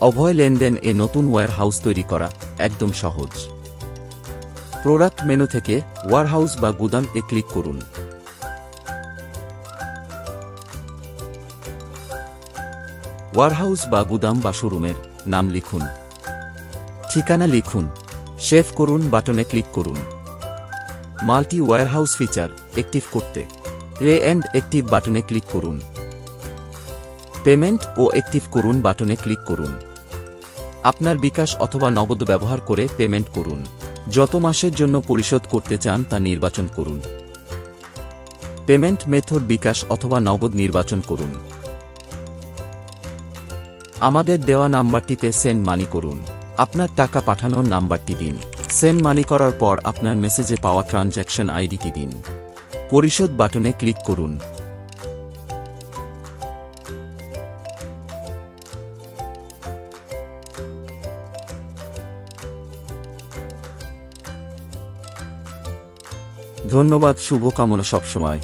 অভয় লেনদেন এ নতুন ওয়্যারহাউস তৈরি করা একদম সহজ। প্রোডাক্ট মেনু থেকে ওয়্যারহাউস বা গুদাম এ ক্লিক করুন। ওয়্যারহাউস বা গুদাম বা শোরুমের নাম লিখুন, ঠিকানা লিখুন, সেভ করুন বাটনে ক্লিক করুন। মাল্টি ওয়্যারহাউস ফিচার অ্যাক্টিভ করতে রে এন্ড অ্যাক্টিভ বাটনে ক্লিক করুন। পেমেন্ট ও অ্যাক্টিভ করুন বাটনে ক্লিক করুন। আপনার বিকাশ অথবা নগদ ব্যবহার করে পেমেন্ট করুন। যত মাসের জন্য পরিশোধ করতে চান তা নির্বাচন করুন। পেমেন্ট মেথড বিকাশ অথবা নগদ নির্বাচন করুন। আমাদের দেওয়া নাম্বারটিতে সেন্ড মানি করুন। আপনার টাকা পাঠানোর নাম্বারটি দিন। সেন্ড মানি করার পর আপনার মেসেজে পাওয়া ট্রানজ্যাকশন আইডিটি দিন। পরিশোধ বাটনে ক্লিক করুন। ধন্যবাদ, শুভকামনা সবসময়।